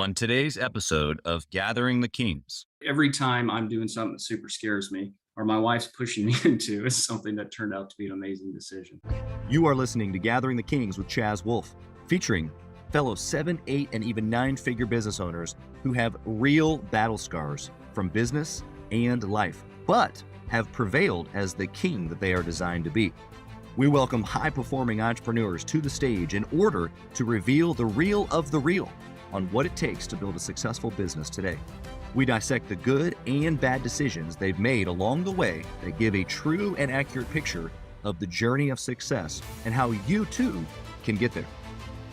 On today's episode of Gathering the Kings. Every time I'm doing something that super scares me or my wife's pushing me into is something that turned out to be an amazing decision. You are listening to Gathering the Kings with Chaz Wolfe, featuring fellow 7, 8, and even 9-figure business owners who have real battle scars from business and life, but have prevailed as the king that they are designed to be. We welcome high-performing entrepreneurs to the stage in order to reveal the real of the real on what it takes to build a successful business today. We dissect the good and bad decisions they've made along the way that give a true and accurate picture of the journey of success and how you too can get there.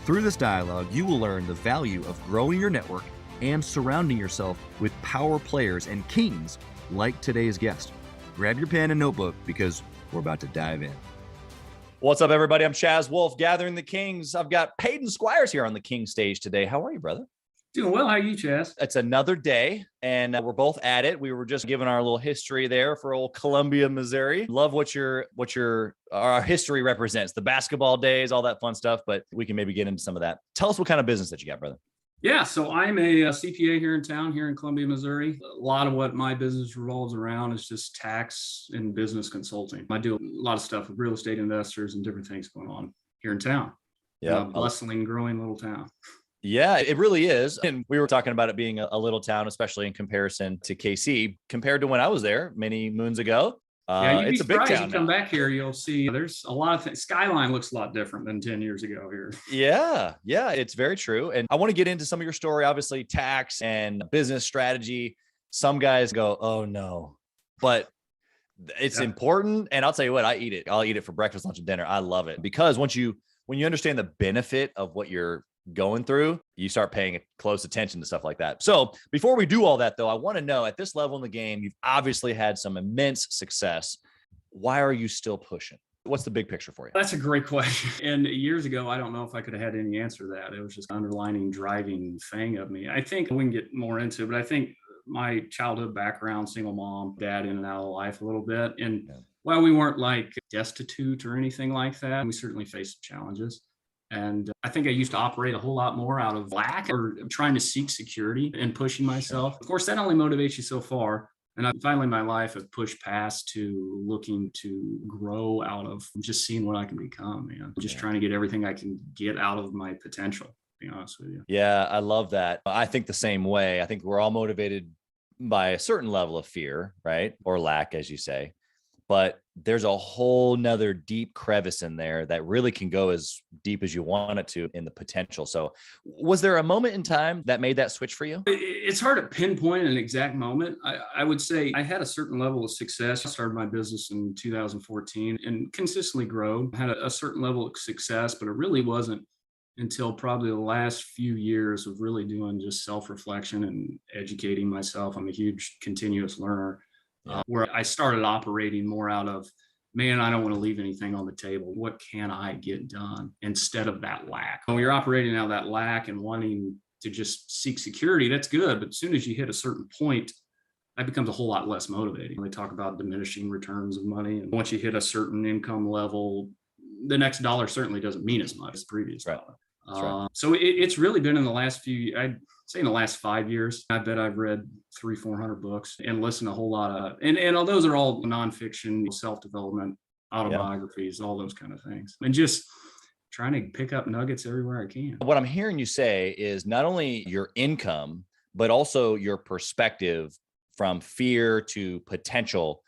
Through this dialogue, you will learn the value of growing your network and surrounding yourself with power players and kings like today's guest. Grab your pen and notebook because we're about to dive in. What's up, everybody? I'm Chaz Wolfe, Gathering the Kings. I've got Paden Squires here on the King stage today. How are you, brother? Doing well. How are you, Chaz? It's another day, and we're both at it. We were just giving our little history there for old Columbia, Missouri. Love what our history represents, the basketball days, all that fun stuff, but we can maybe get into some of that. Tell us what kind of business that you got, brother. Yeah, so I'm a CPA here in town, here in Columbia, Missouri. A lot of what my business revolves around is just tax and business consulting. I do a lot of stuff with real estate investors and different things going on here in town. Yeah, bustling, growing little town. Yeah, it really is. And we were talking about it being a little town, especially in comparison to KC, compared to when I was there many moons ago. Yeah, it's a big town. You come back here, you'll see there's a lot of things. Skyline looks a lot different than 10 years ago here. Yeah, it's very true. And I want to get into some of your story, obviously tax and business strategy. Some guys go, oh no, but it's important. And I'll tell you what, I eat it. I'll eat it for breakfast, lunch, and dinner. I love it because when you understand the benefit of what you're going through, you start paying close attention to stuff like that. So before we do all that though, I want to know, at this level in the game, you've obviously had some immense success. Why are you still pushing? What's the big picture for you? That's a great question. And years ago, I don't know if I could have had any answer to that. It was just an underlining driving thing of me. I think we can get more into it, but I think my childhood background, single mom, dad in and out of life a little bit. And while we weren't like destitute or anything like that, we certainly faced challenges. And I think I used to operate a whole lot more out of lack or trying to seek security and pushing myself. Of course, that only motivates you so far. And I finally in my life have pushed past to looking to grow out of just seeing what I can become, man. Just trying to get everything I can get out of my potential, to be honest with you. Yeah, I love that. I think the same way. I think we're all motivated by a certain level of fear, right? Or lack, as you say. But there's a whole nother deep crevice in there that really can go as deep as you want it to in the potential. So was there a moment in time that made that switch for you? It's hard to pinpoint an exact moment. I would say I had a certain level of success. I started my business in 2014 and consistently grew. I had a certain level of success, but it really wasn't until probably the last few years of really doing just self-reflection and educating myself. I'm a huge continuous learner. Where I started operating more out of, man, I don't want to leave anything on the table. What can I get done instead of that lack? When you're operating out of that lack and wanting to just seek security, that's good. But as soon as you hit a certain point, that becomes a whole lot less motivating. They talk about diminishing returns of money. And once you hit a certain income level, the next dollar certainly doesn't mean as much as the previous dollar. Right. So it's really been in the last I'd say in the last 5 years, I bet I've read 300-400 books and listened to a whole lot of, and those are all nonfiction, self-development, autobiographies, all those kind of things. And just trying to pick up nuggets everywhere I can. What I'm hearing you say is not only your income, but also your perspective from fear to potential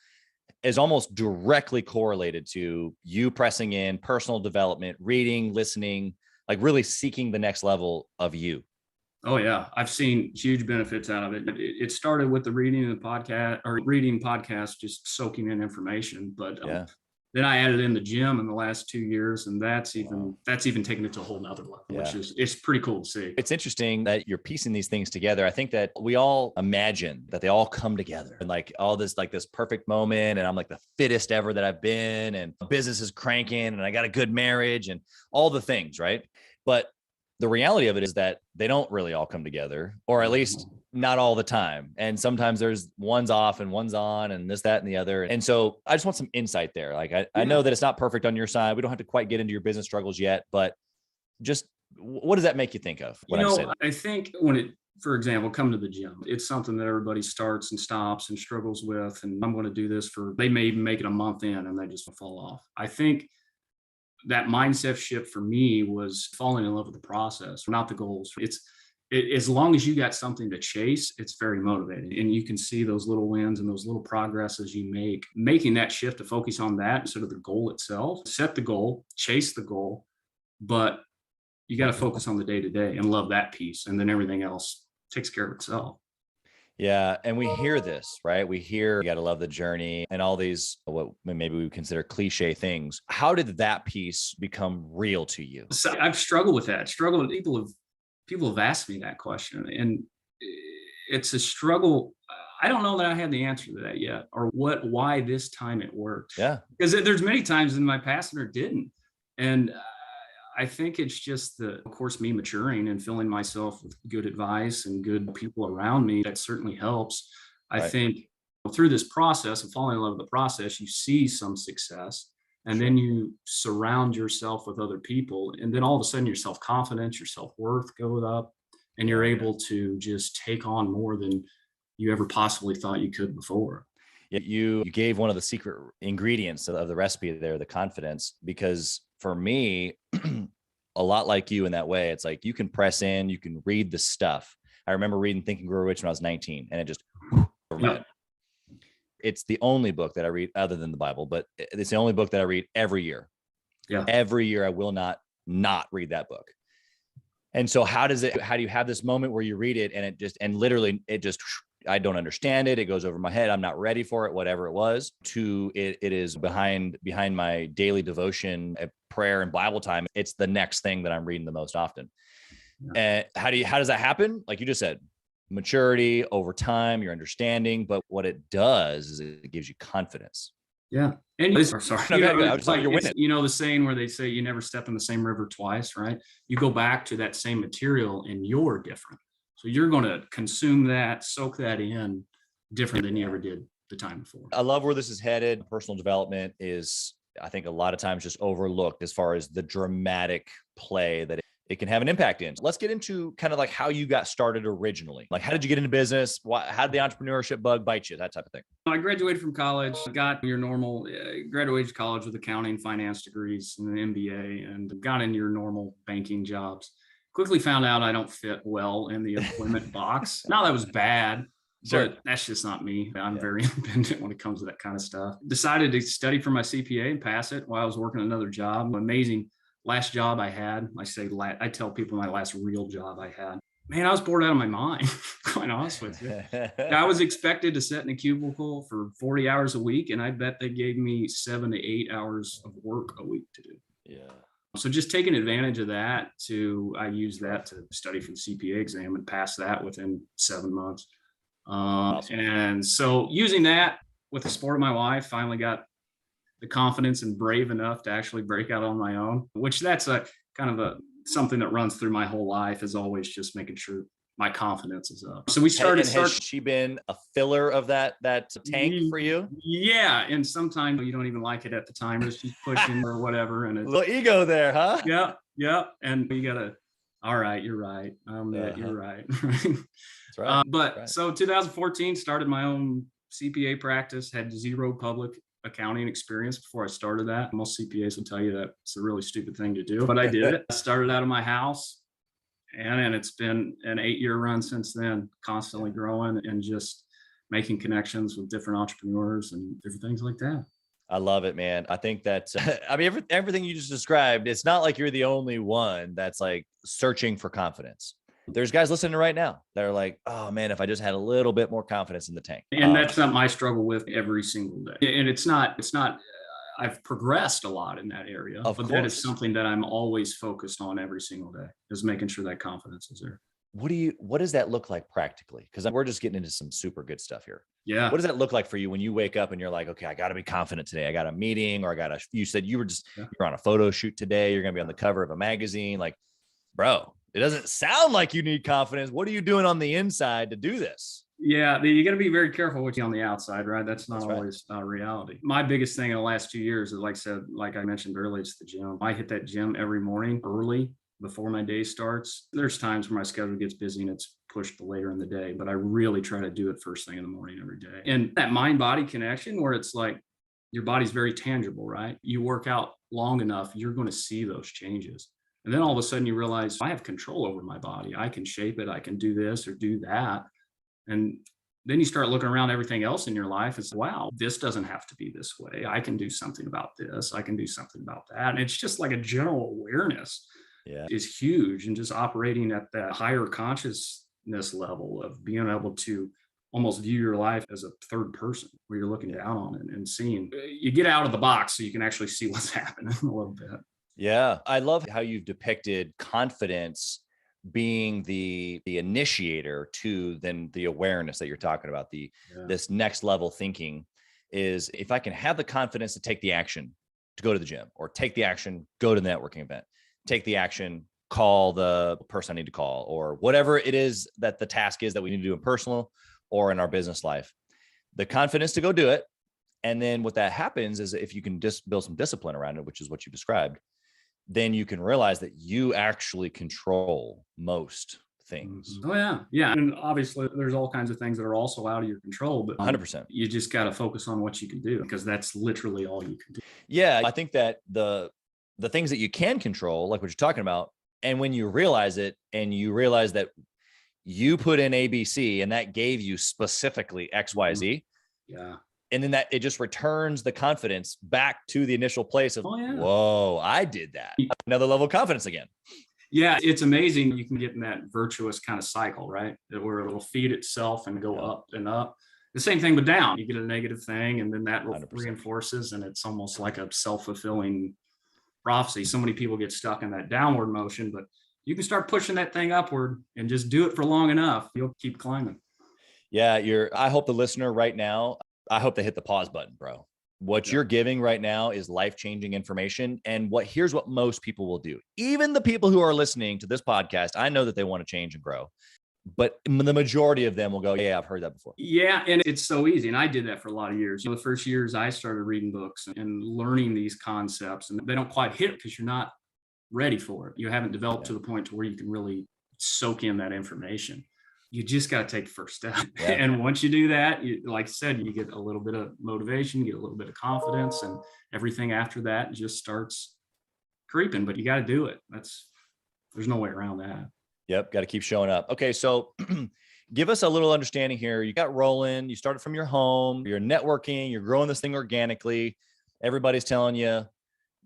is almost directly correlated to you pressing in personal development, reading, listening, like really seeking the next level of you. Oh yeah. I've seen huge benefits out of it. It started with the reading podcasts, just soaking in information, but then I added in the gym in the last 2 years, and that's even taken it to a whole nother level, which is, it's pretty cool to see. It's interesting that you're piecing these things together. I think that we all imagine that they all come together and like all this, like this perfect moment. And I'm like the fittest ever that I've been, and business is cranking, and I got a good marriage and all the things, right? But the reality of it is that they don't really all come together, or at least not all the time. And sometimes there's one's off and one's on and this, that, and the other. And so I just want some insight there. Like, I know that it's not perfect on your side. We don't have to quite get into your business struggles yet, but just what does that make you think of? I think when it for example, come to the gym. It's something that everybody starts and stops and struggles with. And I'm going to do this they may even make it a month in and they just fall off. I think that mindset shift for me was falling in love with the process, not the goals. As long as you got something to chase, it's very motivating. And you can see those little wins and those little progresses you make, making that shift to focus on that instead of the goal itself. Set the goal, chase the goal, but you got to focus on the day to day and love that piece. And then everything else takes care of itself. Yeah. And we hear this, right? We hear you got to love the journey and all these, what maybe we would consider cliche things. How did that piece become real to you? So I've struggled with that. People have asked me that question, and it's a struggle. I don't know that I have the answer to that yet, or why this time it worked. Yeah. Because there's many times in my past that it didn't. And I think it's just of course, me maturing and filling myself with good advice and good people around me. That certainly helps. I think through this process of falling in love with the process, you see some success, and then you surround yourself with other people. And then all of a sudden your self-confidence, your self-worth goes up, and you're able to just take on more than you ever possibly thought you could before. You gave one of the secret ingredients of the recipe there, the confidence, because for me, a lot like you in that way, it's like you can press in, you can read the stuff. I remember reading Think and Grow Rich when I was 19, and it just, it's the only book that I read other than the Bible, but it's the only book that I read every year. Yeah. Every year I will not read that book. And so how do you have this moment where you read it and literally I don't understand it. It goes over my head. I'm not ready for it, whatever it was. It is behind my daily devotion, prayer and Bible time. It's the next thing that I'm reading the most often. Yeah. How does that happen? Like you just said, maturity over time, your understanding, but what it does is it gives you confidence. Yeah. And you're winning. You know, the saying where they say you never step in the same river twice, right? You go back to that same material and you're different. So you're going to consume that, soak that in different than you ever did the time before. I love where this is headed. Personal development is, I think, a lot of times just overlooked as far as the dramatic play that it can have an impact in. Let's get into kind of like how you got started originally. Like, how did you get into business? How did the entrepreneurship bug bite you? That type of thing. I graduated from college, got your normal, graduated college with accounting, finance degrees and an MBA, and got into your normal banking jobs. Quickly found out I don't fit well in the employment box. Now that was bad, but that's just not me. I'm very independent when it comes to that kind of stuff. Decided to study for my CPA and pass it while I was working another job. Amazing last job I had. I tell people my last real job I had. Man, I was bored out of my mind, quite honest with you. I was expected to sit in a cubicle for 40 hours a week, and I bet they gave me 7 to 8 hours of work a week to do. Yeah. So just taking advantage of that I used that to study for the CPA exam and pass that within 7 months. Awesome. And so using that with the support of my wife, finally got the confidence and brave enough to actually break out on my own, which that's a kind of something that runs through my whole life, is always just making sure my confidence is up. So we started. Has she been a filler of that tank for you? Yeah, and sometimes you don't even like it at the time. It's just pushing or whatever, and a little ego there, huh? Yeah. And you gotta. All right, you're right. You're right. That's right. So 2014 started my own CPA practice. Had zero public accounting experience before I started that. Most CPAs will tell you that it's a really stupid thing to do, but I did it. I started out of my house. And it's been an 8-year run since then, constantly growing and just making connections with different entrepreneurs and different things like that. I love it, man. I think that, everything you just described, it's not like you're the only one that's like searching for confidence. There's guys listening right now that are like, oh man, if I just had a little bit more confidence in the tank. And that's something I struggle with every single day. And it's not, I've progressed a lot in that area, but that is something that I'm always focused on every single day, is making sure that confidence is there. What does that look like practically? Because we're just getting into some super good stuff here. Yeah. What does that look like for you when you wake up and you're like, okay, I got to be confident today. I got a meeting, or you said you're on a photo shoot today. You're going to be on the cover of a magazine. Like, bro, it doesn't sound like you need confidence. What are you doing on the inside to do this? Yeah, you got to be very careful what you on the outside, right? That's not always reality. My biggest thing in the last 2 years is, like I mentioned earlier, it's the gym. I hit that gym every morning early before my day starts. There's times where my schedule gets busy and it's pushed later in the day, but I really try to do it first thing in the morning every day. And that mind body connection where it's like your body's very tangible, right? You work out long enough, you're going to see those changes. And then all of a sudden you realize I have control over my body. I can shape it. I can do this or do that. And then you start looking around everything else in your life. It's wow, this doesn't have to be this way. I can do something about this. I can do something about that. And it's just like a general awareness is huge. And just operating at that higher consciousness level of being able to almost view your life as a third person where you're looking down on it and seeing, you get out of the box so you can actually see what's happening a little bit. Yeah. I love how you've depicted confidence being the initiator to then the awareness that you're talking about, this next level thinking is if I can have the confidence to take the action to go to the gym, or take the action, go to the networking event, take the action, call the person I need to call, or whatever it is that the task is that we need to do in personal or in our business life, the confidence to go do it. And then what that happens is if you can just build some discipline around it, which is what you described, then you can realize that you actually control most things. Oh yeah. Yeah. And obviously there's all kinds of things that are also out of your control, but 100%. You just got to focus on what you can do, because that's literally all you can do. Yeah. I think that the things that you can control, like what you're talking about, and when you realize it and you realize that you put in ABC and that gave you specifically X, Y, Z. Yeah. And then that it just returns the confidence back to the initial place of, whoa, I did that. Another level of confidence again. Yeah, it's amazing. You can get in that virtuous kind of cycle, right? Where it'll feed itself and go up and up. The same thing with down. You get a negative thing and then that 100%. Reinforces, and it's almost like a self-fulfilling prophecy. So many people get stuck in that downward motion, but you can start pushing that thing upward and just do it for long enough. You'll keep climbing. Yeah, I hope the listener right now, I hope they hit the pause button, bro. What you're giving right now is life-changing information. And here's what most people will do. Even the people who are listening to this podcast, I know that they want to change and grow, but the majority of them will go, yeah, I've heard that before. Yeah. And it's so easy. And I did that for a lot of years. The first years I started reading books and learning these concepts, and they don't quite hit because you're not ready for it. You haven't developed to the point to where you can really soak in that information. You just got to take the first step. Yeah. And once you do that, like I said, you get a little bit of motivation, you get a little bit of confidence, and everything after that just starts creeping, but you got to do it. There's no way around that. Yep. Got to keep showing up. Okay. So give us a little understanding here. You got rolling, you started from your home, you're networking, you're growing this thing organically. Everybody's telling you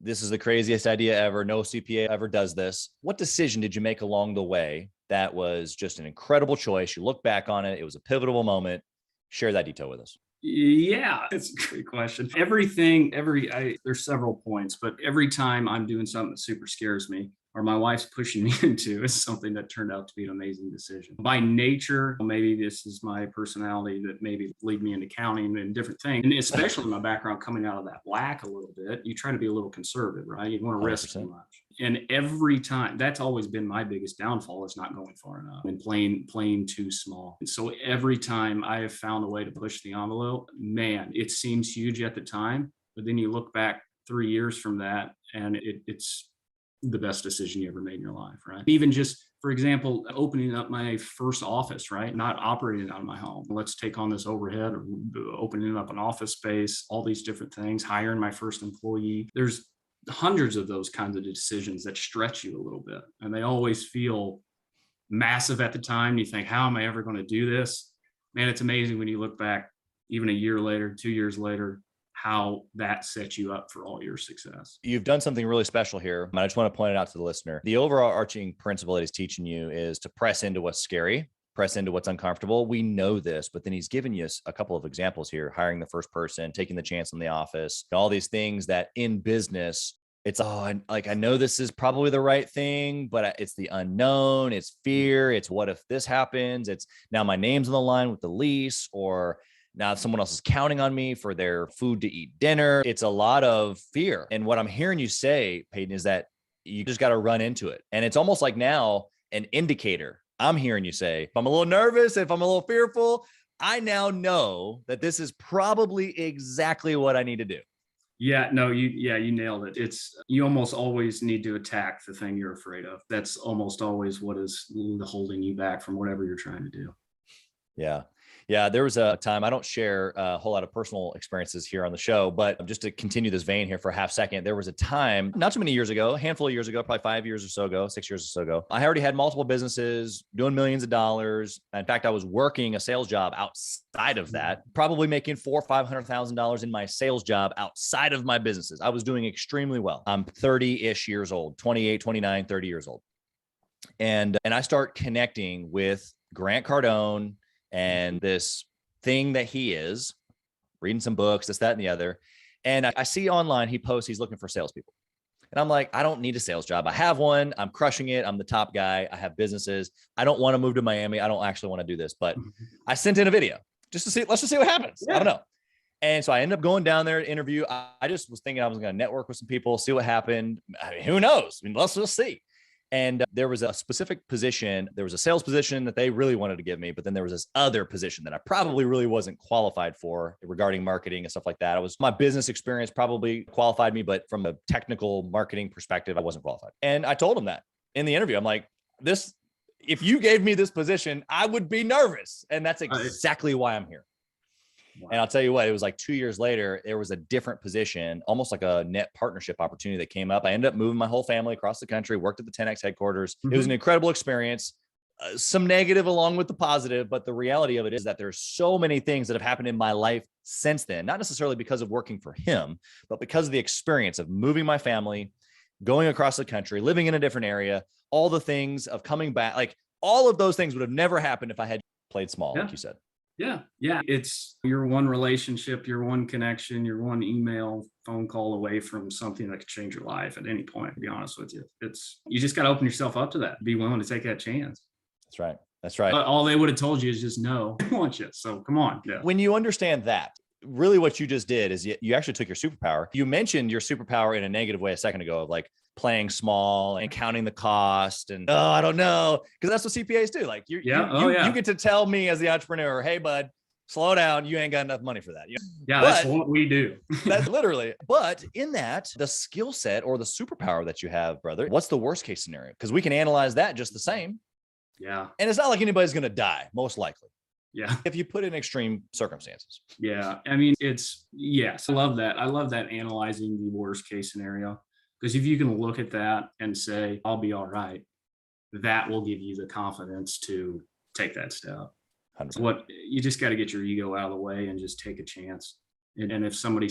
this is the craziest idea ever. No CPA ever does this. What decision did you make along the way that was just an incredible choice? You look back on it. It was a pivotal moment. Share that detail with us. Yeah, it's a great question. There's several points, but every time I'm doing something that super scares me or my wife's pushing me into is something that turned out to be an amazing decision. By nature, maybe this is my personality that maybe lead me into accounting and different things. And especially my background coming out of that black a little bit, you try to be a little conservative, right? You don't want to risk too much. And every time, that's always been my biggest downfall, is not going far enough and playing too small. And so every time I have found a way to push the envelope, man, it seems huge at the time, but then you look back 3 years from that and it's the best decision you ever made in your life, right? Even just, for example, opening up my first office, right? Not operating out of my home. Let's take on this overhead, or opening up an office space, all these different things, hiring my first employee. There's hundreds of those kinds of decisions that stretch you a little bit. And they always feel massive at the time. You think, how am I ever going to do this? Man, it's amazing when you look back, even a year later, 2 years later, how that sets you up for all your success. You've done something really special here. And I just want to point it out to the listener. The overarching principle that he's teaching you is to press into what's scary, press into what's uncomfortable. We know this, but then he's given you a couple of examples here: hiring the first person, taking the chance on the office, all these things that in business, it's, I know this is probably the right thing, but it's the unknown, it's fear. It's what if this happens? It's now my name's on the line with the lease, or now someone else is counting on me for their food to eat dinner. It's a lot of fear. And what I'm hearing you say, Paden, is that you just got to run into it. And it's almost like now an indicator. I'm hearing you say, if I'm a little nervous, if I'm a little fearful, I now know that this is probably exactly what I need to do. Yeah, no, you nailed it. You almost always need to attack the thing you're afraid of. That's almost always what is holding you back from whatever you're trying to do. Yeah. Yeah. There was a time, I don't share a whole lot of personal experiences here on the show, but just to continue this vein here for a half second, there was a time not too many years ago, a handful of years ago, probably 5 years or so ago, 6 years or so ago, I already had multiple businesses doing millions of dollars. In fact, I was working a sales job outside of that, probably making $400,000 or $500,000 in my sales job outside of my businesses. I was doing extremely well. I'm 30-ish years old, 28, 29, 30 years old. And I start connecting with Grant Cardone and this thing that he is, reading some books, this, that, and the other. And I see online, he posts, he's looking for salespeople. And I'm like, I don't need a sales job. I have one. I'm crushing it. I'm the top guy. I have businesses. I don't want to move to Miami. I don't actually want to do this, but I sent in a video just to see, let's just see what happens. Yeah. I don't know. And so I ended up going down there to interview. I just was thinking I was going to network with some people, see what happened. I mean, who knows? I mean, let's just see. And there was a specific position. There was a sales position that they really wanted to give me, but then there was this other position that I probably really wasn't qualified for regarding marketing and stuff like that. My business experience probably qualified me, but from a technical marketing perspective, I wasn't qualified. And I told them that in the interview. I'm like, if you gave me this position, I would be nervous. And that's exactly why I'm here. Wow. And I'll tell you what, it was like 2 years later, there was a different position, almost like a net partnership opportunity that came up. I ended up moving my whole family across the country, worked at the 10X headquarters. Mm-hmm. It was an incredible experience, some negative along with the positive, but the reality of it is that there's so many things that have happened in my life since then, not necessarily because of working for him, but because of the experience of moving my family, going across the country, living in a different area, all the things of coming back, like all of those things would have never happened if I had played small, like you said. Yeah. Yeah. It's your one relationship, your one connection, your one email, phone call away from something that could change your life at any point, to be honest with you. You just got to open yourself up to that, be willing to take that chance. That's right. That's right. But all they would have told you is just no, I want you. So come on. Yeah. When you understand that, really what you just did is you actually took your superpower. You mentioned your superpower in a negative way a second ago of like playing small and counting the cost and, I don't know. Cause that's what CPAs do. Like you get to tell me as the entrepreneur, hey bud, slow down. You ain't got enough money for that. That's what we do. That's literally, but in that, the skill set or the superpower that you have, brother, what's the worst case scenario? Cause we can analyze that just the same. Yeah. And it's not like anybody's going to die, most likely. Yeah. If you put in extreme circumstances. Yeah. I mean, yes, I love that. I love that analyzing the worst case scenario. Because if you can look at that and say, I'll be all right, that will give you the confidence to take that step. 100%. You just got to get your ego out of the way and just take a chance. And if somebody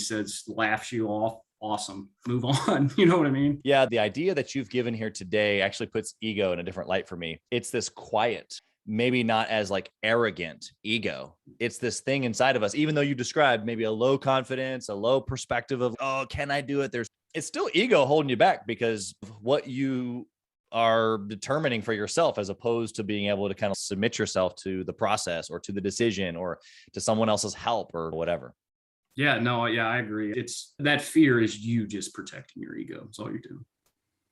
laughs you off, awesome, move on. You know what I mean? Yeah. The idea that you've given here today actually puts ego in a different light for me. It's this quiet, maybe not as like arrogant ego. It's this thing inside of us, even though you described maybe a low confidence, a low perspective of, oh, can I do it? It's still ego holding you back because of what you are determining for yourself, as opposed to being able to kind of submit yourself to the process or to the decision or to someone else's help or whatever. Yeah, no, yeah, I agree. It's that fear is you just protecting your ego. That's all you're doing.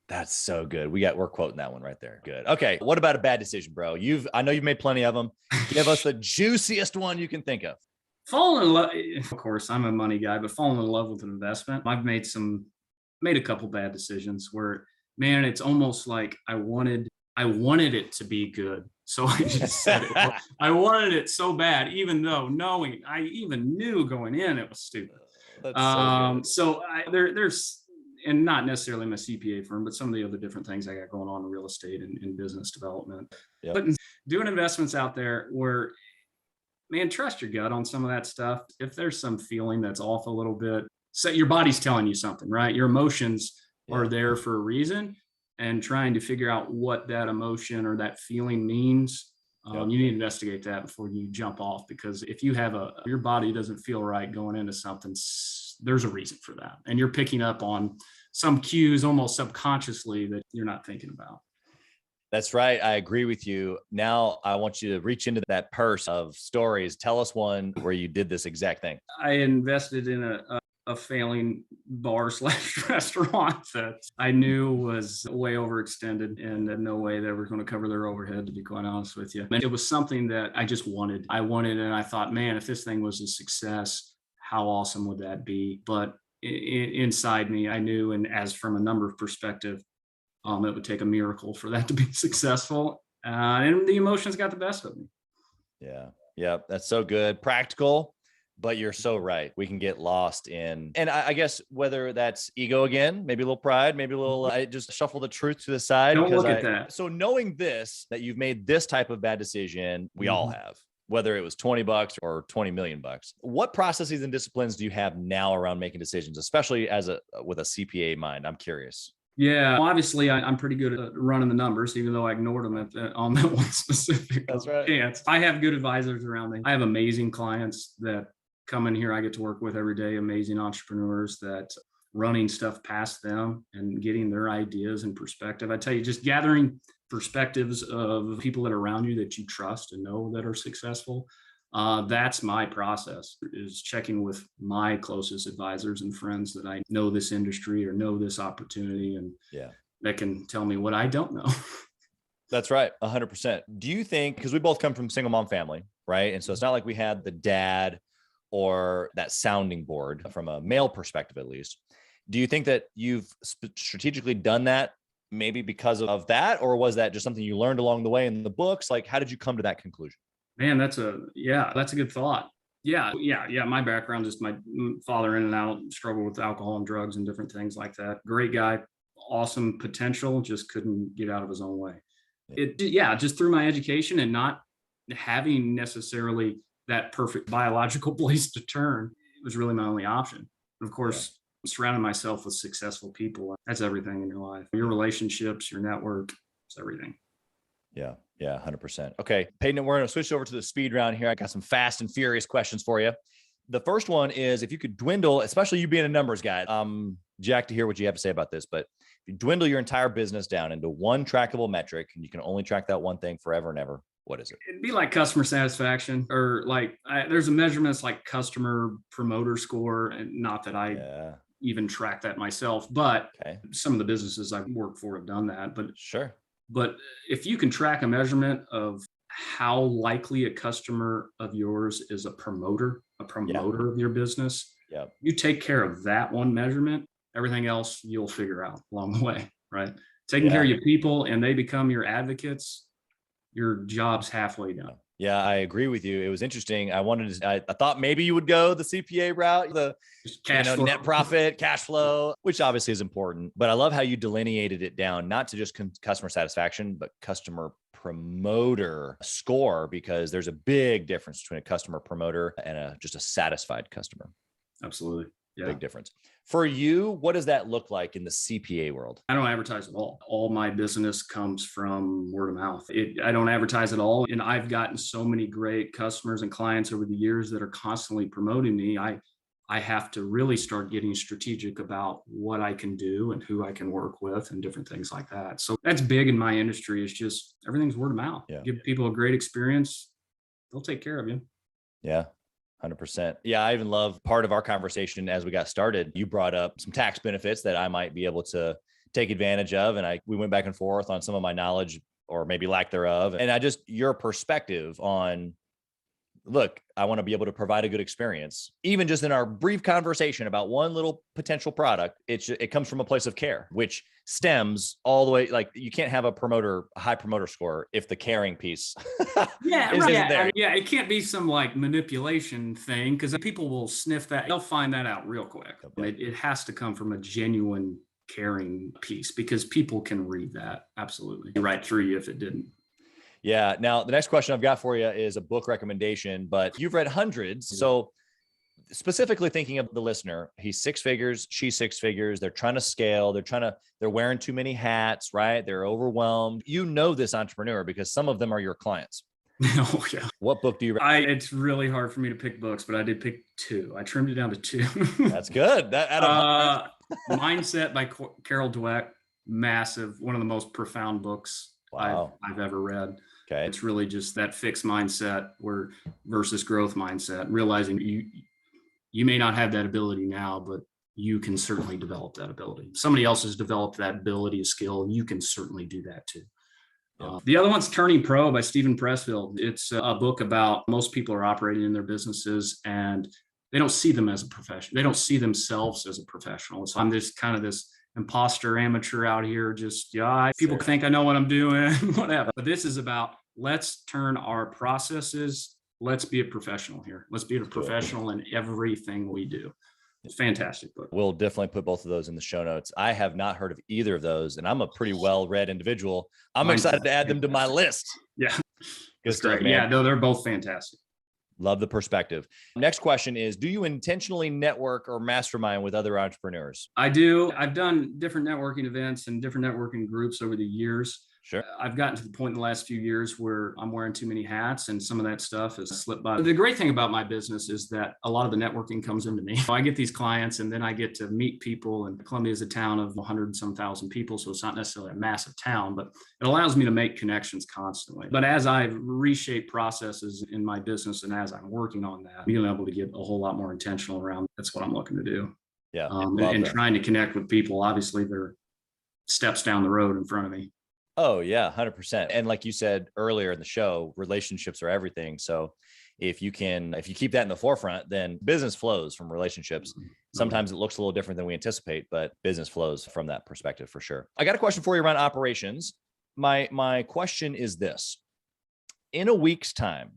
That's so good. We're quoting that one right there. Good. Okay. What about a bad decision, bro? I know you've made plenty of them. Give us the juiciest one you can think of. Falling in love. Of course, I'm a money guy, but falling in love with an investment. I've made a couple bad decisions where, man, it's almost like I wanted it to be good. So I just said it. I wanted it so bad, even though I even knew going in it was stupid. There's, and not necessarily my CPA firm, but some of the other different things I got going on in real estate and in business development. Yep. But doing investments out there where, man, trust your gut on some of that stuff. If there's some feeling that's off a little bit, so your body's telling you something, right? Your emotions are there for a reason, and trying to figure out what that emotion or that feeling means. You need to investigate that before you jump off, because if you have your body doesn't feel right going into something, there's a reason for that. And you're picking up on some cues almost subconsciously that you're not thinking about. That's right. I agree with you. Now I want you to reach into that purse of stories. Tell us one where you did this exact thing. I invested in a failing bar/restaurant that I knew was way overextended and no way they were going to cover their overhead, to be quite honest with you. And it was something that I just wanted. And I thought, man, if this thing was a success, how awesome would that be? But inside me, I knew, and as from a numbers perspective, it would take a miracle for that to be successful. And the emotions got the best of me. Yeah. Yeah. That's so good. Practical, but you're so right. We can get lost in, and I guess whether that's ego again, maybe a little pride, maybe a little, I just shuffle the truth to the side. Don't look at that. So knowing this, that you've made this type of bad decision, we all have, whether it was $20 or 20 million bucks. What processes and disciplines do you have now around making decisions, especially with a CPA mind? I'm curious. Yeah, well, obviously I'm pretty good at running the numbers, even though I ignored them on that one specific chance. I have good advisors around me. I have amazing clients that come in here. I get to work with every day, amazing entrepreneurs that running stuff past them and getting their ideas and perspective. I tell you, just gathering perspectives of people that are around you that you trust and know that are successful. That's my process, is checking with my closest advisors and friends that I know this industry or know this opportunity, and that can tell me what I don't know. That's right. 100%. Do you think, because we both come from single mom family, right? And so it's not like we had the dad or that sounding board from a male perspective, at least. Do you think that you've strategically done that maybe because of that? Or was that just something you learned along the way in the books? Like, how did you come to that conclusion? Man, that's a good thought. Yeah. My background is my father in and out, struggled with alcohol and drugs and different things like that. Great guy, awesome potential, just couldn't get out of his own way. Just through my education and not having necessarily that perfect biological place to turn, it was really my only option. Of course, surrounding myself with successful people, that's everything in your life. Your relationships, your network, it's everything. Yeah. 100%. Okay. Paden, we're going to switch over to the speed round here. I got some fast and furious questions for you. The first one is, if you could dwindle, especially you being a numbers guy, Jack, to hear what you have to say about this, but if you dwindle your entire business down into one trackable metric and you can only track that one thing forever and ever, what is it? It'd be like customer satisfaction, or like there's a measurement, it's like customer promoter score. And not that I even track that myself, but some of the businesses I've worked for have done that. But sure. But if you can track a measurement of how likely a customer of yours is a promoter of your business, you take care of that one measurement, everything else you'll figure out along the way, right? Taking care of your people and they become your advocates, your job's halfway done. Yeah, I agree with you. It was interesting. I thought maybe you would go the CPA route, the net profit, cash flow, which obviously is important. But I love how you delineated it down, not to just customer satisfaction, but customer promoter score, because there's a big difference between a customer promoter and just a satisfied customer. Absolutely. Yeah. Big difference. For you, what does that look like in the CPA world? I don't advertise at all. All my business comes from word of mouth. I don't advertise at all. And I've gotten so many great customers and clients over the years that are constantly promoting me. I have to really start getting strategic about what I can do and who I can work with and different things like that. So that's big in my industry. It's just everything's word of mouth. Give people a great experience. They'll take care of you. Yeah. 100%. Yeah. I even love part of our conversation as we got started. You brought up some tax benefits that I might be able to take advantage of. And we went back and forth on some of my knowledge or maybe lack thereof. And your perspective on, look, I want to be able to provide a good experience. Even just in our brief conversation about one little potential product, it comes from a place of care, which stems all the way. Like, you can't have a high promoter score if the caring piece isn't there. It can't be some like manipulation thing, because people will sniff that. They'll find that out real quick. It has to come from a genuine caring piece, because people can read that. Absolutely. Right through you if it didn't. Yeah. Now, the next question I've got for you is a book recommendation, but you've read hundreds. So specifically thinking of the listener, he's six figures, she's six figures. They're trying to scale. They're wearing too many hats, right? They're overwhelmed. You know this entrepreneur because some of them are your clients. Oh, yeah. What book do you read? It's really hard for me to pick books, but I did pick two. I trimmed it down to two. That's good. Mindset by Carol Dweck. Massive. One of the most profound books I've ever read. Okay. It's really just that fixed mindset versus growth mindset, realizing you may not have that ability now, but you can certainly develop that ability. Somebody else has developed that ability, a skill, and you can certainly do that too. The other one's Turning Pro by Stephen Pressfield. It's a book about most people are operating in their businesses and they don't see them as a profession. They don't see themselves as a professional. So I'm just kind of this imposter amateur out here. Just, people think I know what I'm doing, whatever. But this is about, let's turn our processes. Let's be a professional here. Let's be a professional in everything we do. It's a fantastic book. We'll definitely put both of those in the show notes. I have not heard of either of those, and I'm a pretty well-read individual. I'm excited to add them to my list. Yeah. Good stuff, great. man. Yeah, no, they're both fantastic. Love the perspective. Next question is, do you intentionally network or mastermind with other entrepreneurs? I do. I've done different networking events and different networking groups over the years. Sure. I've gotten to the point in the last few years where I'm wearing too many hats and some of that stuff has slipped by. The great thing about my business is that a lot of the networking comes into me. I get these clients and then I get to meet people, and Columbia is a town of 100 and some thousand people. So it's not necessarily a massive town, but it allows me to make connections constantly. But as I've reshaped processes in my business and as I'm working on that, being able to get a whole lot more intentional around, that's what I'm looking to do. Yeah. And trying to connect with people. Obviously, they're steps down the road in front of me. Oh yeah, 100%. And like you said earlier in the show, relationships are everything. So if you keep that in the forefront, then business flows from relationships. Sometimes it looks a little different than we anticipate, but business flows from that perspective for sure. I got a question for you around operations. My question is this: in a week's time,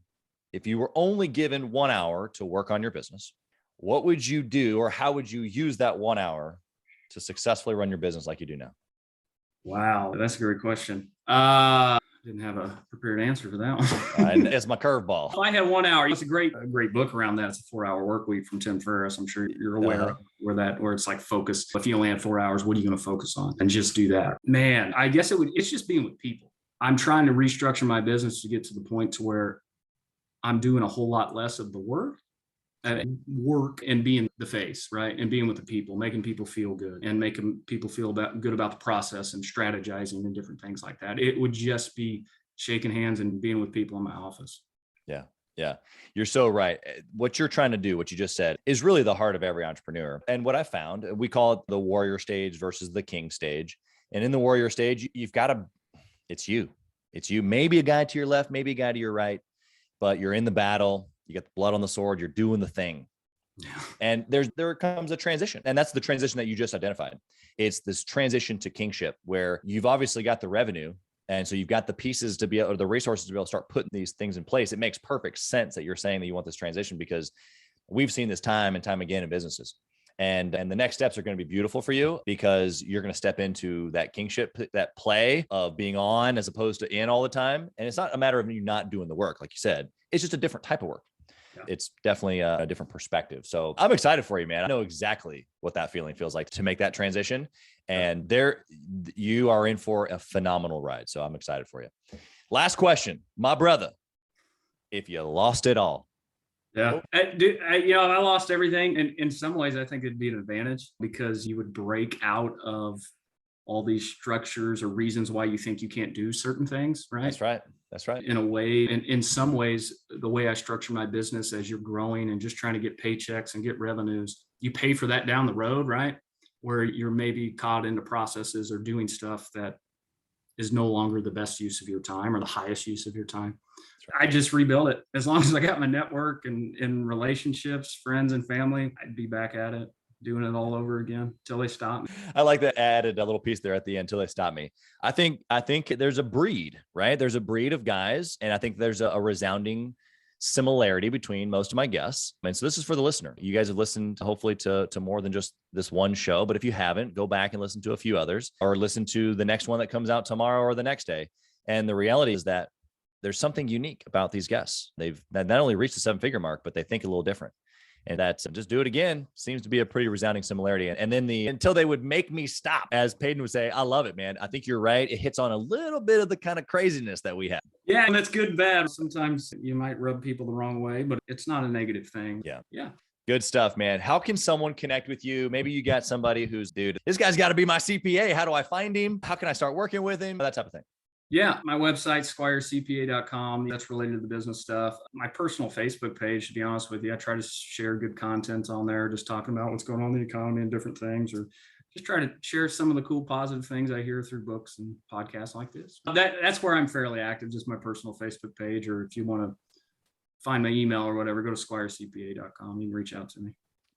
if you were only given 1 hour to work on your business, what would you do, or how would you use that 1 hour to successfully run your business like you do now? Wow, that's a great question. Didn't have a prepared answer for that one. It's my curveball. If I had 1 hour, it's a great book around that. It's a 4-hour work week from Tim Ferriss. I'm sure you're aware of where it's like focus. If you only had 4 hours, what are you going to focus on? And just do that. Man, I guess it's just being with people. I'm trying to restructure my business to get to the point to where I'm doing a whole lot less of the work and being the face, right? And being with the people, making people feel good and making people feel good about the process and strategizing and different things like that. It would just be shaking hands and being with people in my office. Yeah. Yeah. You're so right. What you're trying to do, what you just said, is really the heart of every entrepreneur. And what I found, we call it the warrior stage versus the king stage. And in the warrior stage, it's you, maybe a guy to your left, maybe a guy to your right, but you're in the battle. You got the blood on the sword. You're doing the thing. Yeah. And there comes a transition. And that's the transition that you just identified. It's this transition to kingship where you've obviously got the revenue. And so you've got the pieces to be able, or the resources to be able to start putting these things in place. It makes perfect sense that you're saying that you want this transition, because we've seen this time and time again in businesses. And the next steps are going to be beautiful for you, because you're going to step into that kingship, that play of being on as opposed to in all the time. And it's not a matter of you not doing the work. Like you said, it's just a different type of work. Yeah. It's definitely a different perspective. So I'm excited for you, man. I know exactly what that feeling feels like to make that transition. And you are in for a phenomenal ride. So I'm excited for you. Last question, my brother, if you lost it all. Yeah, I lost everything. And in some ways, I think it'd be an advantage, because you would break out of all these structures or reasons why you think you can't do certain things, right? That's right. In a way, and in some ways, the way I structure my business, as you're growing and just trying to get paychecks and get revenues, you pay for that down the road, right? Where you're maybe caught into processes or doing stuff that is no longer the best use of your time or the highest use of your time. I just rebuild it. As long as I got my network and relationships, friends and family, I'd be back at it, doing it all over again until they stop me. I like that. Added a little piece there at the end, until they stop me. I think there's a breed, right? There's a breed of guys. And I think there's a resounding similarity between most of my guests. And so this is for the listener. You guys have listened hopefully to more than just this one show, but if you haven't, go back and listen to a few others, or listen to the next one that comes out tomorrow or the next day. And the reality is that there's something unique about these guests. They've not only reached the 7-figure mark, but they think a little different. And that's just do it again seems to be a pretty resounding similarity. And then until they would make me stop, as Paden would say, I love it, man. I think you're right. It hits on a little bit of the kind of craziness that we have. Yeah. And that's good and bad. Sometimes you might rub people the wrong way, but it's not a negative thing. Yeah. Good stuff, man. How can someone connect with you? Maybe you got somebody who's, dude, this guy's got to be my CPA. How do I find him? How can I start working with him? That type of thing. Yeah, my website, squirescpa.com. That's related to the business stuff. My personal Facebook page, to be honest with you, I try to share good content on there, just talking about what's going on in the economy and different things, or just try to share some of the cool, positive things I hear through books and podcasts like this. That's where I'm fairly active, just my personal Facebook page. Or if you want to find my email or whatever, go to squirescpa.com. You can reach out to me.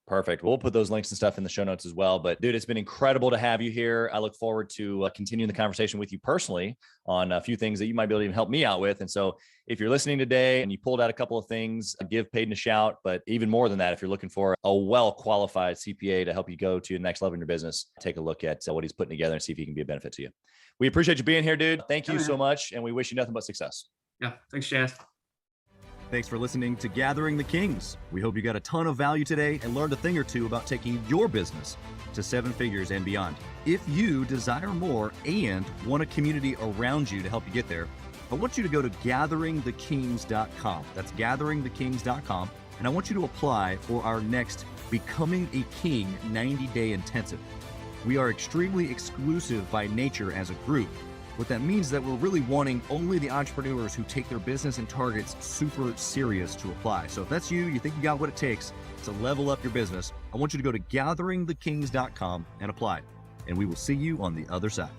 Perfect. We'll put those links and stuff in the show notes as well. But dude, it's been incredible to have you here. I look forward to continuing the conversation with you personally on a few things that you might be able to even help me out with. And so if you're listening today and you pulled out a couple of things, give Paden a shout. But even more than that, if you're looking for a well-qualified CPA to help you go to the next level in your business, take a look at what he's putting together and see if he can be a benefit to you. We appreciate you being here, dude. Thank you so much. And we wish you nothing but success. Yeah. Thanks, Chaz. Thanks for listening to Gathering the Kings. We hope you got a ton of value today and learned a thing or two about taking your business to 7 figures and beyond. If you desire more and want a community around you to help you get there, I want you to go to gatheringthekings.com. That's gatheringthekings.com. And I want you to apply for our next Becoming a King 90-day intensive. We are extremely exclusive by nature as a group. What that means is that we're really wanting only the entrepreneurs who take their business and targets super serious to apply. So if that's you, you think you got what it takes to level up your business, I want you to go to gatheringthekings.com and apply. And we will see you on the other side.